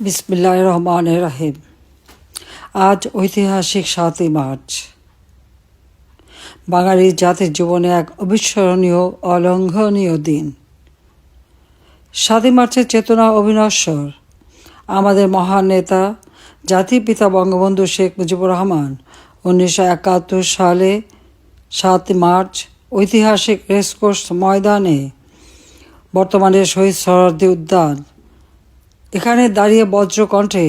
বিসমিল্লাহির রহমানির রহিম। আজ ঐতিহাসিক ৭ই মার্চ, বাঙালি জাতির জীবনে এক অবিস্মরণীয় অলঙ্ঘনীয় দিন। ৭ই মার্চের চেতনা অবিনশ্বর। আমাদের মহান নেতা জাতির পিতা বঙ্গবন্ধু শেখ মুজিবুর রহমান ১৯৭১ সালে ৭ই মার্চ ঐতিহাসিক রেসকোর্স ময়দানে, বর্তমানে শহীদ সোহরাওয়ার্দী উদ্যান, এখানে দাঁড়িয়ে বজ্রকণ্ঠে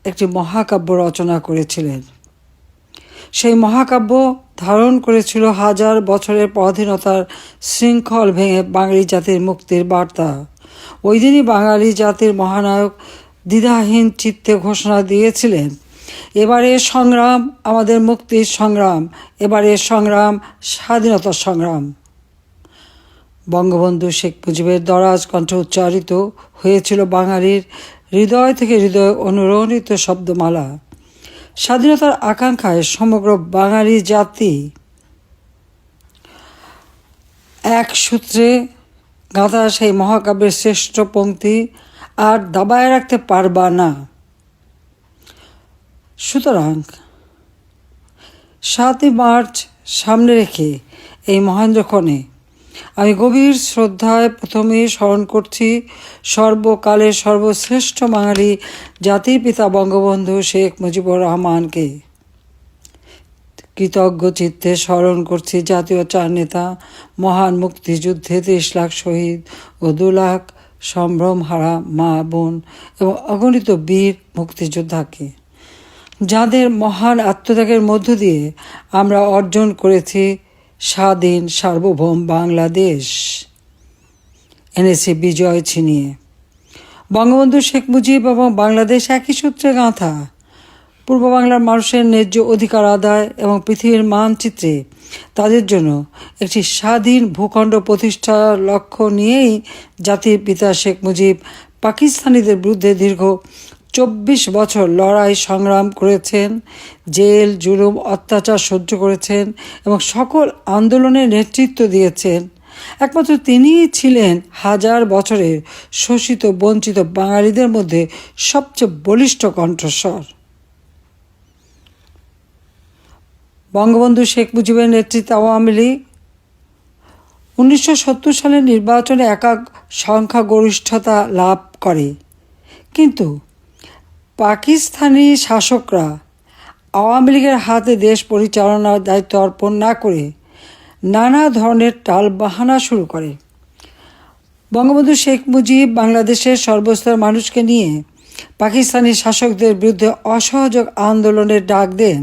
একটি মহাকাব্য রচনা করেছিলেন। সেই মহাকাব্য ধারণ করেছিল হাজার বছরের পরাধীনতার শৃঙ্খল ভেঙে বাঙালি জাতির মুক্তির বার্তা। ওই দিনই বাঙালি জাতির মহানায়ক দ্বিধাহীন চিত্তে ঘোষণা দিয়েছিলেন, এবারের সংগ্রাম আমাদের মুক্তির সংগ্রাম, এবারের সংগ্রাম স্বাধীনতার সংগ্রাম। বঙ্গবন্ধু শেখ মুজিবের দরাজ কণ্ঠে উচ্চারিত হয়েছিল বাঙালির হৃদয় থেকে হৃদয় অনুরণিত শব্দমালা। স্বাধীনতার আকাঙ্ক্ষায় সমগ্র বাঙালি জাতি এক সূত্রে গাঁথা সেই মহাকাব্যের শ্রেষ্ঠ পংক্তি আর দাবায় রাখতে পারবা না। সুতরাং ৭ই মার্চ সামনে রেখে এই মহেন্দ্রক্ষণে আমি গভীর শ্রদ্ধায় প্রথমেই স্মরণ করছি সর্বকালের সর্বশ্রেষ্ঠ বাঙালি জাতির পিতা বঙ্গবন্ধু শেখ মুজিবুর রহমানকে। কৃতজ্ঞ চিত্তে স্মরণ করছি জাতীয় চার নেতা, মহান মুক্তিযুদ্ধে ৩০ লাখ শহীদ ও ২ লাখ সম্ভ্রমহারা মা বোন এবং অগণিত বীর মুক্তিযোদ্ধাকে, যাদের মহান আত্মত্যাগের মধ্য দিয়ে আমরা অর্জন করেছি স্বাধীন সার্বভৌম বাংলাদেশ, এনেছি বিজয় ছিনিয়ে। বঙ্গবন্ধু শেখ মুজিব এবং বাংলাদেশ একই সূত্রে গাঁথা। পূর্ব বাংলার মানুষের ন্যায্য অধিকার আদায় এবং পৃথিবীর মানচিত্রে তাদের জন্য একটি স্বাধীন ভূখণ্ড প্রতিষ্ঠার লক্ষ্য নিয়েই জাতির পিতা শেখ মুজিব পাকিস্তানিদের বিরুদ্ধে দীর্ঘ ২৪ বছর লড়াই সংগ্রাম করেছেন, জেল জুলুম অত্যাচার সহ্য করেছেন এবং সকল আন্দোলনের নেতৃত্ব দিয়েছেন। একমাত্র তিনিই ছিলেন হাজার বছরের শোষিত বঞ্চিত বাঙালিদের মধ্যে সবচেয়ে বলিষ্ঠ কণ্ঠস্বর। বঙ্গবন্ধু শেখ মুজিবের নেতৃত্বে আওয়ামী লীগ ১৯৭০ সালের নির্বাচনে একক সংখ্যাগরিষ্ঠতা লাভ করে, কিন্তু পাকিস্তানি শাসকরা আওয়ামী লীগের হাতে দেশ পরিচালনার দায়িত্ব অর্পণ না করে নানা ধরনের টালবাহানা শুরু করে। বঙ্গবন্ধু শেখ মুজিব বাংলাদেশের সর্বস্তর মানুষকে নিয়ে পাকিস্তানি শাসকদের বিরুদ্ধে অসহযোগ আন্দোলনের ডাক দেন।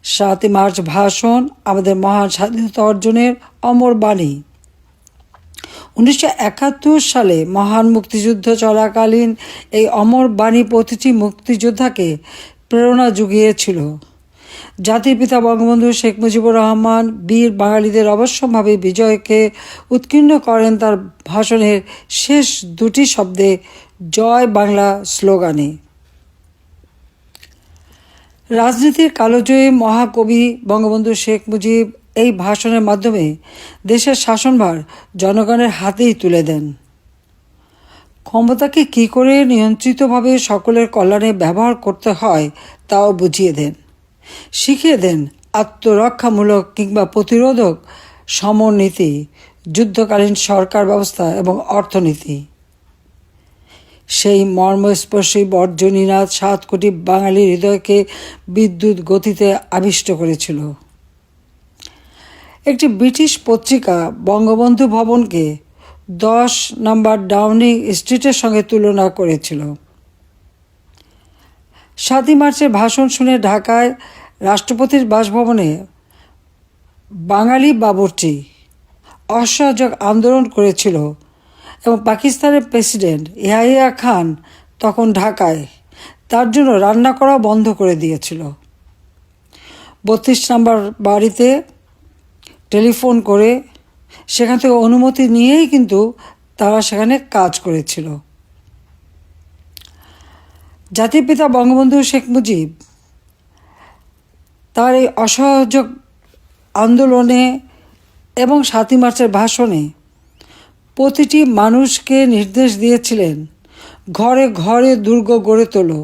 ৭ই মার্চ ভাষণ আমাদের মহান স্বাধীনতা অর্জনের অমর বাণী। ১৯৭১ সালে মহান মুক্তিযুদ্ধ চলাকালীন এই অমর বাণী প্রতিটি মুক্তিযোদ্ধাকে প্রেরণা জুগিয়েছিল। জাতির পিতা বঙ্গবন্ধু শেখ মুজিবুর রহমান বীর বাঙালিদের অবশ্যম্ভাবী বিজয়কে উৎকীর্ণ করেন তার ভাষণের শেষ দুটি শব্দে, জয় বাংলা স্লোগানে। রাজনীতির কালোজয়ী মহাকবি বঙ্গবন্ধু শেখ মুজিব এই ভাষণের মাধ্যমে দেশের শাসনভার জনগণের হাতেই তুলে দেন। ক্ষমতাকে কী করে নিয়ন্ত্রিতভাবে সকলের কল্যাণে ব্যবহার করতে হয় তাও বুঝিয়ে দেন, শিখিয়ে দেন আত্মরক্ষামূলক কিংবা প্রতিরোধক সমরনীতি, যুদ্ধকালীন সরকার ব্যবস্থা এবং অর্থনীতি। সেই মর্মস্পর্শী বর্জনীনাদ ৭ কোটি বাঙালির হৃদয়কে বিদ্যুৎ গতিতে আবিষ্ট করেছিল। একটি ব্রিটিশ পত্রিকা বঙ্গবন্ধু ভবনকে ১০ নম্বর ডাউনিং স্ট্রিটের সঙ্গে তুলনা করেছিল। ৭ই মার্চের ভাষণ শুনে ঢাকায় রাষ্ট্রপতির বাসভবনে বাঙালি বাবুর্চি অসহযোগ আন্দোলন করেছিল এবং পাকিস্তানের প্রেসিডেন্ট ইয়াহিয়া খান তখন ঢাকায়, তার জন্য রান্না করা বন্ধ করে দিয়েছিল। ৩২ নম্বর বাড়িতে টেলিফোন করে সেখান থেকে অনুমতি নিয়েই কিন্তু তারা সেখানে কাজ করেছিল। জাতির পিতা বঙ্গবন্ধু শেখ মুজিব তার এই অসহযোগ আন্দোলনে এবং ৭ই মার্চের ভাষণে প্রতিটি মানুষকে নির্দেশ দিয়েছিলেন ঘরে ঘরে দুর্গ গড়ে তোলো,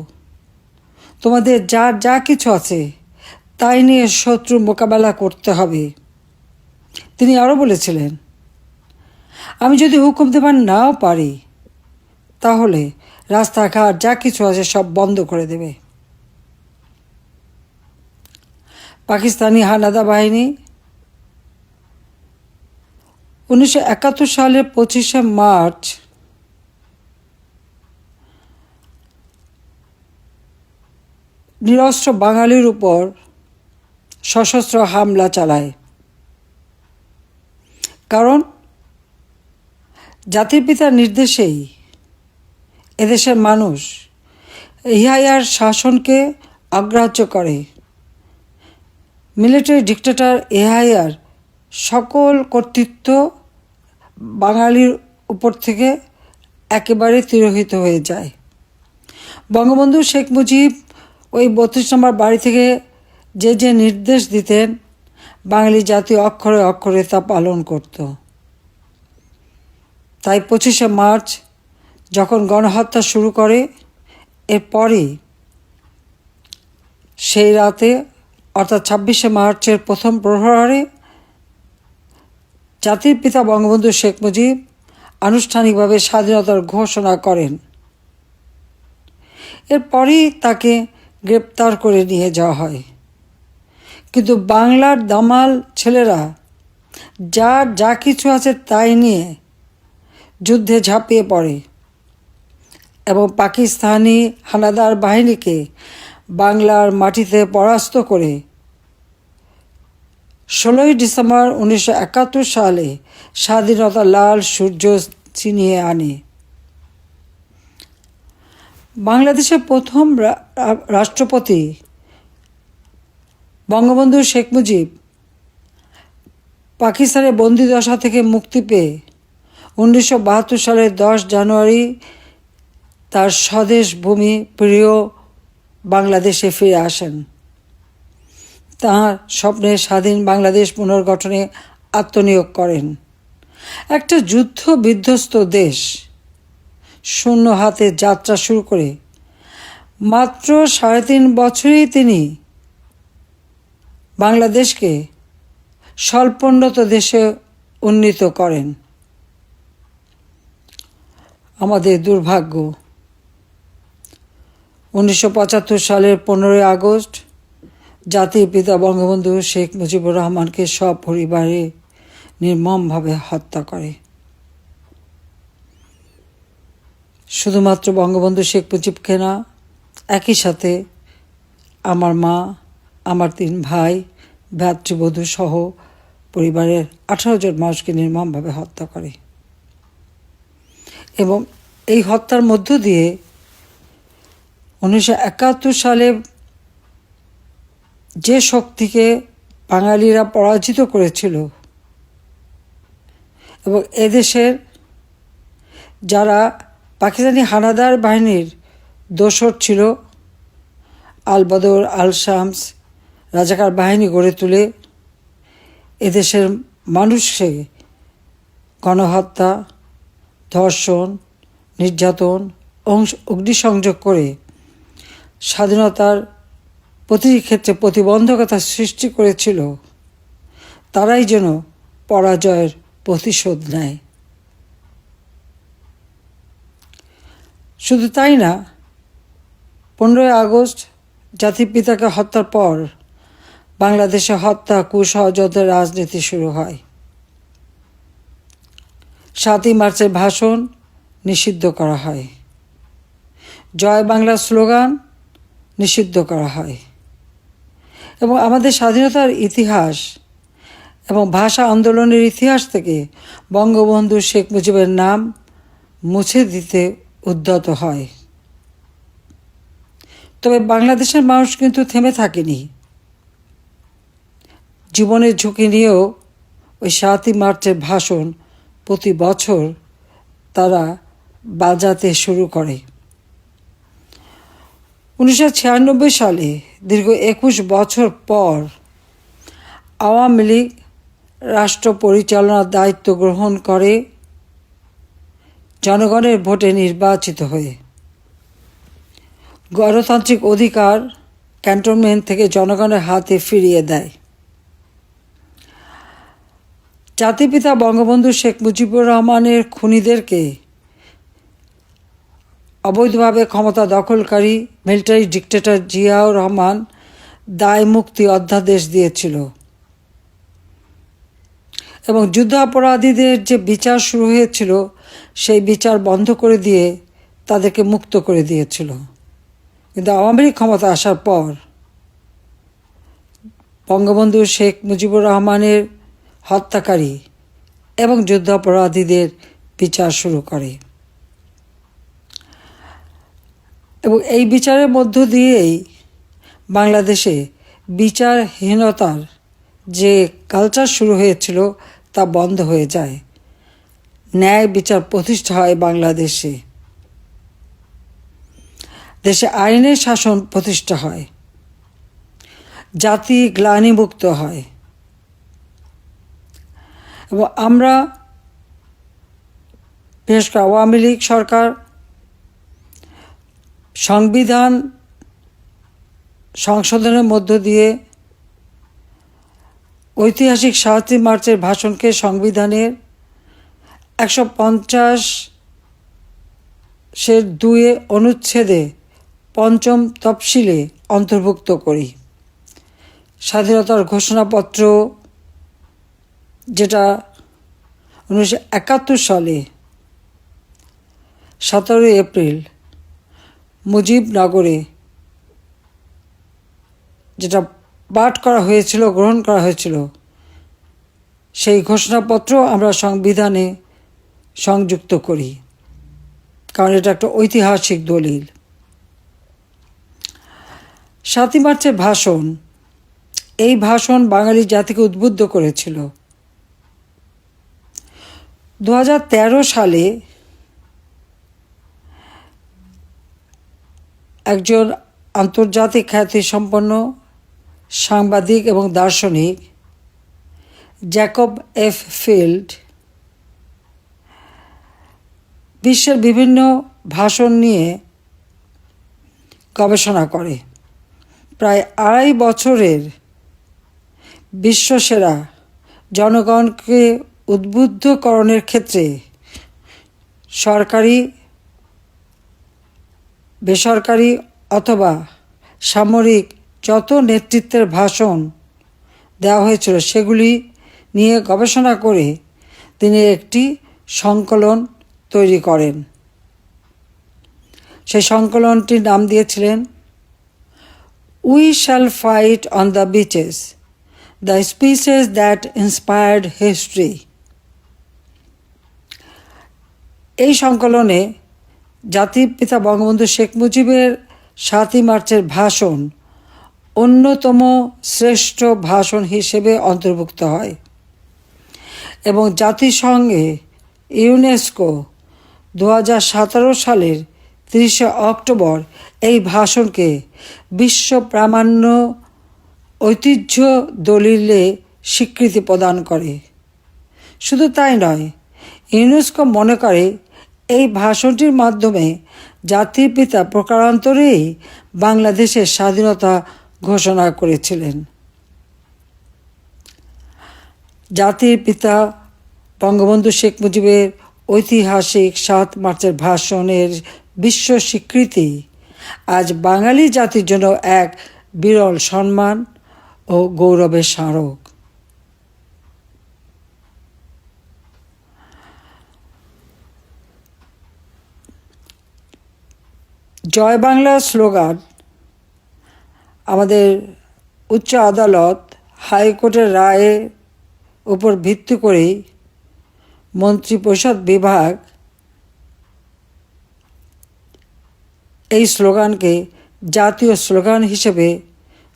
তোমাদের যার যা কিছু আছে তাই নিয়ে শত্রু মোকাবেলা করতে হবে। তিনি আরও বলেছিলেন, আমি যদি হুকুম দেবার নাও পারি তাহলে রাস্তাঘাট যা কিছু আছে সব বন্ধ করে দেবে। পাকিস্তানি হানাদা বাহিনী 1971 সালের 25শে মার্চ নিরস্ত্র বাঙালির উপর সশস্ত্র হামলা চালায়। কারণ জাতির পিতার নির্দেশেই এদেশের মানুষ ইয়াহিয়ার শাসনকে অগ্রাহ্য করে। মিলিটারি ডিক্টেটর ইয়াহিয়ার সকল কর্তৃত্ব বাঙালির উপর থেকে একেবারে তিরোহিত হয়ে যায়। বঙ্গবন্ধু শেখ মুজিব ওই 32 নম্বর বাড়ি থেকে যে যে নির্দেশ দিতেন, বাঙালি জাতি অক্ষরে অক্ষরে তা পালন করত। তাই 25শে মার্চ যখন গণহত্যা শুরু করে, এরপরই সেই রাতে অর্থাৎ 26শে মার্চের প্রথম প্রহরে জাতির পিতা বঙ্গবন্ধু শেখ মুজিব আনুষ্ঠানিকভাবে স্বাধীনতার ঘোষণা করেন। এরপরই তাকে গ্রেপ্তার করে নিয়ে যাওয়া হয়। কিন্তু বাংলার দামাল ছেলেরা যার যা কিছু আছে তাই নিয়ে যুদ্ধে ঝাঁপিয়ে পড়ে এবং পাকিস্তানি হানাদার বাহিনীকে বাংলার মাটিতে পরাস্ত করে 16ই ডিসেম্বর 1971 সালে স্বাধীনতার লাল সূর্য ছিনিয়ে আনে। বাংলাদেশের প্রথম রাষ্ট্রপতি বঙ্গবন্ধু শেখ মুজিব পাকিস্তানের বন্দিদশা থেকে মুক্তি পেয়ে 1972 সালের 10 জানুয়ারি তার স্বদেশ ভূমি প্রিয় বাংলাদেশে ফিরে আসেন। তাঁর স্বপ্নের স্বাধীন বাংলাদেশ পুনর্গঠনে আত্মনিয়োগ করেন। একটা যুদ্ধ বিধ্বস্ত দেশ শূন্য হাতে যাত্রা শুরু করে মাত্র 3.5 বছরেই তিনি বাংলাদেশকে স্বল্পোন্নত দেশে উন্নীত করেন। আমাদের দুর্ভাগ্য, 1975 সালের 15ই আগস্ট জাতির পিতা বঙ্গবন্ধু শেখ মুজিবুর রহমানকে সপরিবারে নির্মমভাবে হত্যা করে। শুধুমাত্র বঙ্গবন্ধু শেখ মুজিবকে না, একই সাথে আমার মা, আমার 3 ভাই, ভ্রাতৃবধূ সহ পরিবারের 18 জন মানুষকে নির্মমভাবে হত্যা করে। এবং এই হত্যার মধ্য দিয়ে 1971 সালে যে শক্তিকে বাঙালিরা পরাজিত করেছিল এবং এদেশের যারা পাকিস্তানি হানাদার বাহিনীর দোসর ছিল, আল বদর, আল শামস রাজাকার বাহিনী গড়ে তুলে এদেশের মানুষকে গণহত্যা, ধর্ষণ, নির্যাতন, অগ্নিসংযোগ করে স্বাধীনতার প্রতিটি ক্ষেত্রে প্রতিবন্ধকতা সৃষ্টি করেছিল, তারাই যেন পরাজয়ের প্রতিশোধ নেয়। শুধু তাই না, 15ই আগস্ট জাতির পিতাকে হত্যার পর বাংলাদেশে হত্যা, কুষড়যন্ত্রের রাজনীতি শুরু হয়। 7ই মার্চের ভাষণ নিষিদ্ধ করা হয়, জয় বাংলা স্লোগান নিষিদ্ধ করা হয় এবং আমাদের স্বাধীনতার ইতিহাস এবং ভাষা আন্দোলনের ইতিহাস থেকে বঙ্গবন্ধু শেখ মুজিবের নাম মুছে দিতে উদ্যত হয়। তবে বাংলাদেশের মানুষ কিন্তু থেমে থাকেনি। জীবনের ঝুঁকি নিয়েও ওই 7ই মার্চের ভাষণ প্রতি বছর তারা বাজাতে শুরু করে। 1996 সালে দীর্ঘ 21 বছর পর আওয়ামী লীগ রাষ্ট্র পরিচালনার দায়িত্ব গ্রহণ করে জনগণের ভোটে নির্বাচিত হয়ে। গণতান্ত্রিক অধিকার ক্যান্টনমেন্ট থেকে জনগণের হাতে ফিরিয়ে দেয়। জাতিপিতা বঙ্গবন্ধু শেখ মুজিবুর রহমানের খুনিদেরকে অবৈধভাবে ক্ষমতা দখলকারী মিলিটারি ডিক্টেটর জিয়াউর রহমান দায় মুক্তি অধ্যাদেশ দিয়েছিল এবং যুদ্ধাপরাধীদের যে বিচার শুরু হয়েছিল সেই বিচার বন্ধ করে দিয়ে তাদেরকে মুক্ত করে দিয়েছিল। কিন্তু আওয়ামী লীগ ক্ষমতা আসার পর বঙ্গবন্ধু শেখ মুজিবুর রহমানের হত্যাকারী এবং যুদ্ধাপরাধীদের বিচার শুরু করে এবং এই বিচারের মধ্য দিয়েই বাংলাদেশে বিচারহীনতার যে কালচার শুরু হয়েছিল তা বন্ধ হয়ে যায়। ন্যায় বিচার প্রতিষ্ঠা হয় বাংলাদেশে, দেশে আইনের শাসন প্রতিষ্ঠা হয়, জাতি গ্লানিমুক্ত হয় এবং আমরা বিশেষ করে আওয়ামী লীগ সরকার সংবিধান সংশোধনের মধ্য দিয়ে ঐতিহাসিক ৭ই মার্চের ভাষণকে সংবিধানের ১৫০(২) অনুচ্ছেদে ৫ম তফসিলে অন্তর্ভুক্ত করি। স্বাধীনতার ঘোষণাপত্র যেটা ১৯৭১ সালে ১৭ এপ্রিল মুজিবনগরে যেটা পাঠ করা হয়েছিল, গ্রহণ করা হয়েছিল, সেই ঘোষণাপত্র আমরা সংবিধানে সংযুক্ত করি, কারণ এটা একটা ঐতিহাসিক দলিল। ৭ই মার্চের ভাষণ, এই ভাষণ বাঙালি জাতিকে উদ্বুদ্ধ করেছিল। ২০১৩ সালে একজন আন্তর্জাতিক খ্যাতিসম্পন্ন সাংবাদিক এবং দার্শনিক জ্যাকব এফ ফিল্ড বিশ্বের বিভিন্ন ভাষণ নিয়ে গবেষণা করে। প্রায় ২.৫ বছরের বিশ্বসেরা জনগণকে উদ্বুদ্ধকরণের ক্ষেত্রে সরকারি, বেসরকারি অথবা সামরিক যত নেতৃত্বের ভাষণ দেওয়া হয়েছিল সেগুলি নিয়ে গবেষণা করে তিনি একটি সংকলন তৈরি করেন। সেই সংকলনটির নাম দিয়েছিলেন we shall fight on the beaches, the speeches that inspired history. এই সংকলনে জাতির পিতা বঙ্গবন্ধু শেখ মুজিবের ৭ই মার্চের ভাষণ অন্যতম শ্রেষ্ঠ ভাষণ হিসেবে অন্তর্ভুক্ত হয় এবং জাতিসংঘে ইউনেস্কো ২০১৭ সালের ৩০শে অক্টোবর এই ভাষণকে বিশ্ব প্রামাণ্য ঐতিহ্য দলিলে স্বীকৃতি প্রদান করে। শুধু তাই নয়, ইউনেস্কো মনে করে এই ভাষণটির মাধ্যমে জাতির পিতা প্রকারান্তরেই বাংলাদেশের স্বাধীনতা ঘোষণা করেছিলেন। জাতির পিতা বঙ্গবন্ধু শেখ মুজিবের ঐতিহাসিক ৭ মার্চের ভাষণের বিশ্ব স্বীকৃতি আজ বাঙালি জাতির জন্য এক বিরল সম্মান ও গৌরবের স্মারক। জয় বাংলা স্লোগান আমাদের উচ্চ আদালত হাইকোর্টের রায়ের উপর ভিত্তি করেই মন্ত্রিপরিষদ বিভাগ এই স্লোগানকে জাতীয় স্লোগান হিসেবে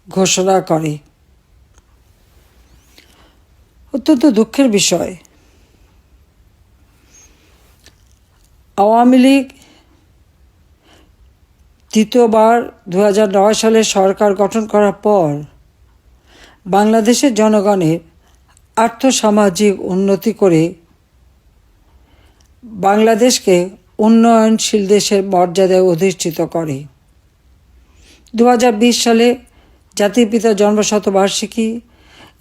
ঘোষণা করে। অত্যন্ত দুঃখের বিষয়, আওয়ামী লীগ তৃতীয়বার ২০০৯ সালে সরকার গঠন করার পর বাংলাদেশের জনগণের আর্থসামাজিক উন্নতি করে বাংলাদেশকে উন্নয়নশীল দেশের মর্যাদায় অধিষ্ঠিত করে। 2020 সালে জাতির পিতার জন্মশতবার্ষিকী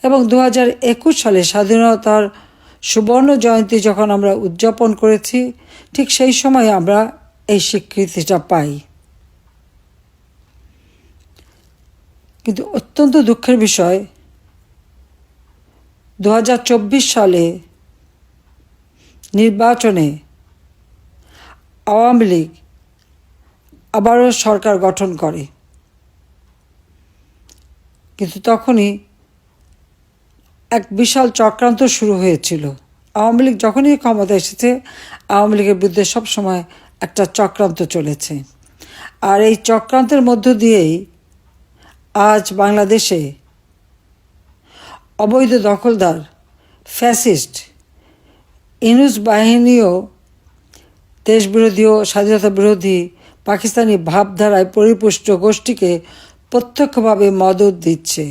এবং 2021 সালে স্বাধীনতার সুবর্ণ জয়ন্তী যখন আমরা উদযাপন করেছি, ঠিক সেই সময় আমরা এই স্বীকৃতিটা পাই। কিন্তু অত্যন্ত দুঃখের বিষয়, 2024 সালে নির্বাচনে আওয়ামী লীগ আবারও সরকার গঠন করে, কিন্তু তখনই এক বিশাল চক্রান্ত শুরু হয়েছিল। আওয়ামী লীগ যখনই ক্ষমতা এসেছে, আওয়ামী লীগের বিরুদ্ধে সবসময় একটা চক্রান্ত চলেছে। আর এই চক্রান্তের মধ্য দিয়েই আজ বাংলাদেশে অবৈধ দখলদার ফ্যাসিস্ট ইউনূস বাহিনীও দেশবিরোধী ও স্বাধীনতা বিরোধী পাকিস্তানি ভাবধারায় পরিপুষ্ট গোষ্ঠীকে প্রত্যক্ষভাবে মদত দিচ্ছে।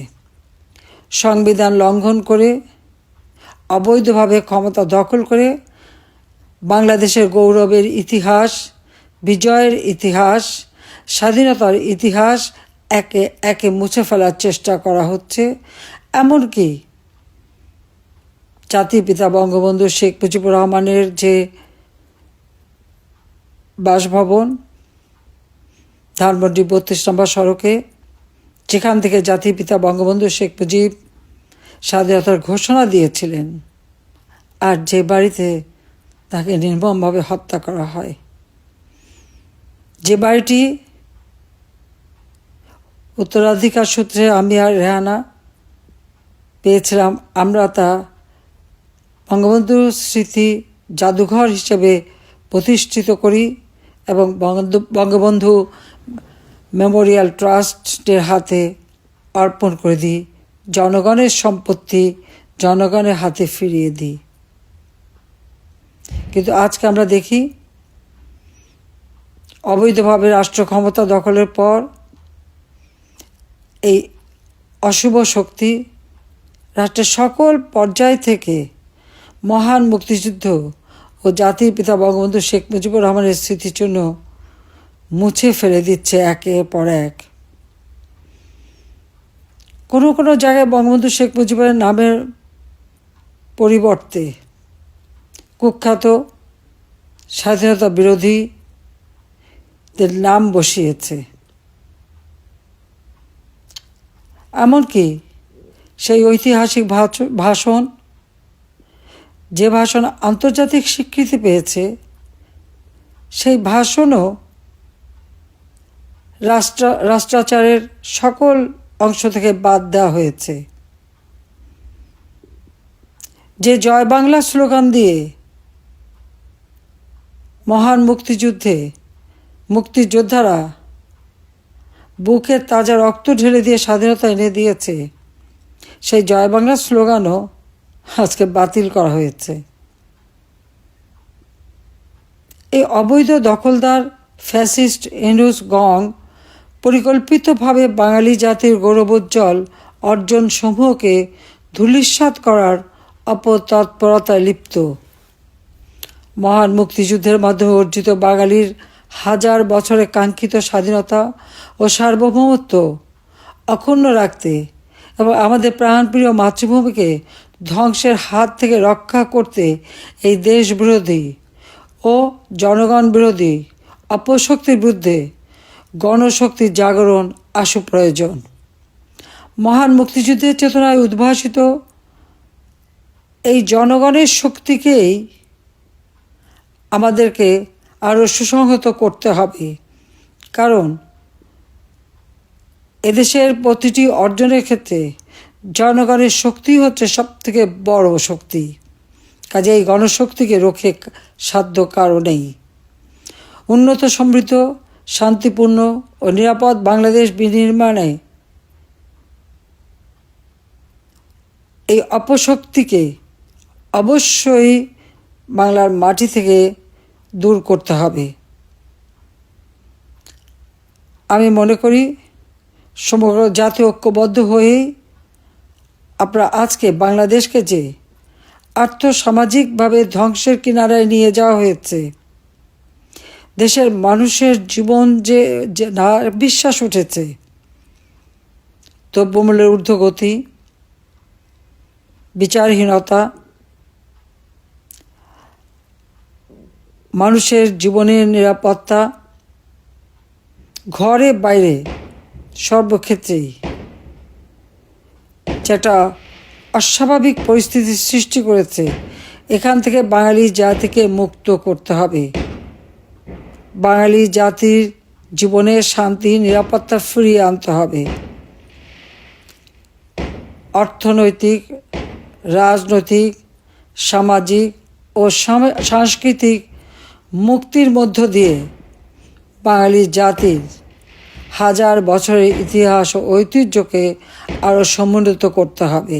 সংবিধান লঙ্ঘন করে অবৈধভাবে ক্ষমতা দখল করে বাংলাদেশের গৌরবের ইতিহাস, বিজয়ের ইতিহাস, স্বাধীনতার ইতিহাস একে একে মুছে ফেলার চেষ্টা করা হচ্ছে। এমনকি জাতির পিতা বঙ্গবন্ধু শেখ মুজিবুর রহমানের যে বাসভবন ধানমন্ডি 32 নম্বর সড়কে, যেখান থেকে জাতির পিতা বঙ্গবন্ধু শেখ মুজিব স্বাধীনতার ঘোষণা দিয়েছিলেন, আর যে বাড়িতে তাকে নির্মমভাবে হত্যা করা হয়, যে বাড়িটি উত্তরাধিকার সূত্রে আমি আর রেহানা পেয়েছিলাম, আমরা তা বঙ্গবন্ধু স্মৃতি জাদুঘর হিসেবে প্রতিষ্ঠিত করি এবং বঙ্গবন্ধু মেমোরিয়াল ট্রাস্টের হাতে অর্পণ করে দিই। জনগণের সম্পত্তি জনগণের হাতে ফিরিয়ে দিই। কিন্তু আজকে আমরা দেখি অবৈধভাবে রাষ্ট্র ক্ষমতা দখলের পর এই অশুভ শক্তি রাষ্ট্রের সকল পর্যায় থেকে মহান মুক্তিযুদ্ধ ও জাতির পিতা বঙ্গবন্ধু শেখ মুজিবুর রহমানের স্মৃতির জন্য মুছে ফেলে দিচ্ছে একের পর এক। কোনো কোনো জায়গায় বঙ্গবন্ধু শেখ মুজিবের নামের পরিবর্তে কুখ্যাত স্বাধীনতা বিরোধীদের নাম বসিয়েছে। এমনকি সেই ঐতিহাসিক ভাষণ, যে ভাষণ আন্তর্জাতিক স্বীকৃতি পেয়েছে, সেই ভাষণও রাষ্ট্রাচারের সকল অংশ থেকে বাদ দেওয়া হয়েছে। যে জয় বাংলা স্লোগান দিয়ে মহান মুক্তিযুদ্ধে মুক্তিযোদ্ধারা বুকের তাজা রক্ত ঢেলে দিয়ে স্বাধীনতা এনে দিয়েছে, সেই জয় বাংলা স্লোগানও আজকে বাতিল করা হয়েছে। এই অবৈধ দখলদার ফ্যাসিস্ট ইউনূস গং পরিকল্পিতভাবে বাঙালি জাতির গৌরবোজ্জ্বল অর্জন সমূহকে ধূলিসাৎ করার অপতৎপরতায় লিপ্ত। মহান মুক্তিযুদ্ধের মাধ্যমে অর্জিত বাঙালির হাজার বছরে কাঙ্ক্ষিত স্বাধীনতা ও সার্বভৌমত্ব অক্ষুণ্ণ রাখতে এবং আমাদের প্রাণপ্রিয় মাতৃভূমিকে ধ্বংসের হাত থেকে রক্ষা করতে এই দেশবিরোধী ও জনগণ বিরোধী অপশক্তির বিরুদ্ধে গণশক্তির জাগরণ আশু প্রয়োজন। মহান মুক্তিযুদ্ধের চেতনায় উদ্ভাসিত এই জনগণের শক্তিকেই আমাদেরকে আরও সুসংহত করতে হবে, কারণ এদেশের প্রতিটি অর্জনের ক্ষেত্রে জনগণের শক্তি হচ্ছে সবথেকে বড় শক্তি। কাজে এই গণশক্তিকে রোখে সাধ্য কারও নেই। উন্নত, সমৃদ্ধ, শান্তিপূর্ণ ও নিরাপদ বাংলাদেশ বিনির্মাণে এই অপশক্তিকে অবশ্যই বাংলার মাটি থেকে দূর করতে হবে। আমি মনে করি সমগ্র জাতি ঐক্যবদ্ধ হয়েই আমরা আজকে বাংলাদেশকে যে আর্থসামাজিকভাবে ধ্বংসের কিনারায় নিয়ে যাওয়া হয়েছে, দেশের মানুষের জীবন যে বিশ্বাস উঠেছে, দ্রব্যমূল্যের ঊর্ধ্বগতি, বিচারহীনতা, মানুষের জীবনের নিরাপত্তা, ঘরে বাইরে সর্বক্ষেত্রেই যেটা অস্বাভাবিক পরিস্থিতির সৃষ্টি করেছে, এখান থেকে বাঙালি জাতিকে মুক্ত করতে হবে। বাঙালি জাতির জীবনের শান্তি নিরাপত্তা ফিরিয়ে আনতে হবে। অর্থনৈতিক, রাজনৈতিক, সামাজিক ও সাংস্কৃতিক মুক্তির মধ্য দিয়ে বাঙালি জাতির হাজার বছরের ইতিহাস ও ঐতিহ্যকে আরও সমুন্নত করতে হবে।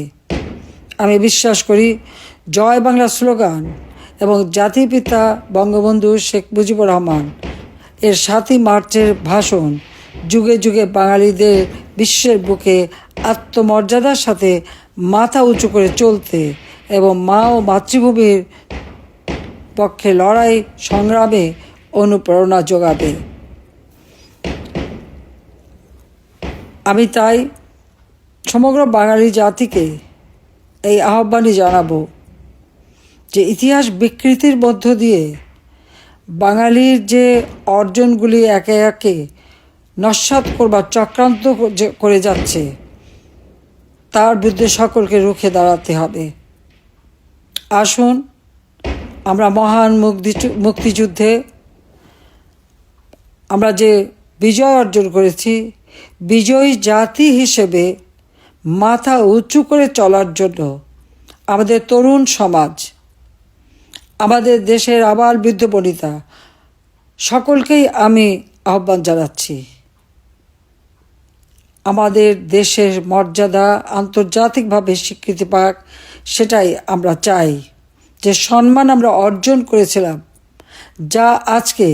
আমি বিশ্বাস করি জয় বাংলা স্লোগান এবং জাতিপিতা বঙ্গবন্ধু শেখ মুজিবুর রহমান এর ৭ই মার্চের ভাষণ যুগে যুগে বাঙালিদের বিশ্বের বুকে আত্মমর্যাদার সাথে মাথা উঁচু করে চলতে এবং মা ও মাতৃভূমির পক্ষে লড়াই সংগ্রামে অনুপ্রেরণা যোগাবে। আমি তাই সমগ্র বাঙালি জাতিকে এই আহ্বানই জানাবো যে ইতিহাস বিকৃতির মধ্য দিয়ে বাঙালির যে অর্জনগুলি একে একে নস্যাৎ করবার চক্রান্ত করে যাচ্ছে, তার বিরুদ্ধে সকলকে রুখে দাঁড়াতে হবে। আসুন আমরা মহান মুক্তিযুদ্ধে আমরা যে বিজয় অর্জন করেছি, বিজয়ী জাতি হিসেবে মাথা উঁচু করে চলার জন্য আমাদের তরুণ সমাজ, আমাদের দেশের আবাল বৃদ্ধ বনিতা সকলকেই আমি আহ্বান জানাচ্ছি। আমাদের দেশের মর্যাদা আন্তর্জাতিকভাবে স্বীকৃতি পাক, সেটাই আমরা চাই। যে সম্মান আমরা অর্জন করেছিলাম, যা আজকে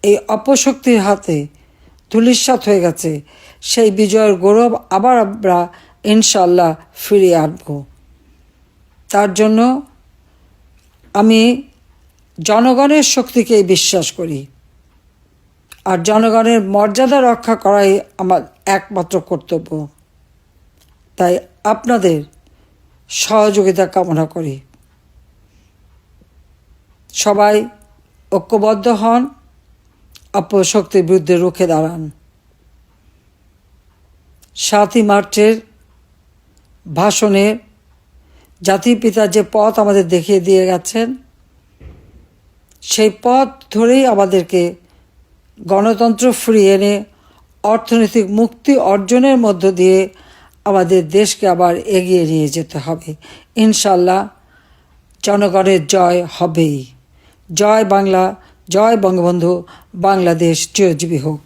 এই অপশক্তির হাতে ধূলিসাৎ হয়ে গেছে, সেই বিজয়ের গৌরব আবার আমরা ইনশাল্লাহ ফিরিয়ে আনব। তার জন্য আমি জনগণের শক্তিকেই বিশ্বাস করি, আর জনগণের মর্যাদা রক্ষা করাই আমার একমাত্র কর্তব্য। তাই আপনাদের সহযোগিতা কামনা করি। সবাই ঐক্যবদ্ধ হন, অপশক্তির বিরুদ্ধে রুখে দাঁড়ান। ৭ই মার্চের ভাষণে জাতির পিতা যে পথ আমাদের দেখিয়ে দিয়ে গেছেন, সেই পথ ধরেই আমাদেরকে গণতন্ত্র ফিরিয়ে এনে অর্থনৈতিক মুক্তি অর্জনের মধ্য দিয়ে আমাদের দেশকে আবার এগিয়ে নিয়ে যেতে হবে। ইনশাল্লাহ জনগণের জয় হবেই। জয় বাংলা, জয় বঙ্গবন্ধু, বাংলাদেশ চিরজীবী হোক।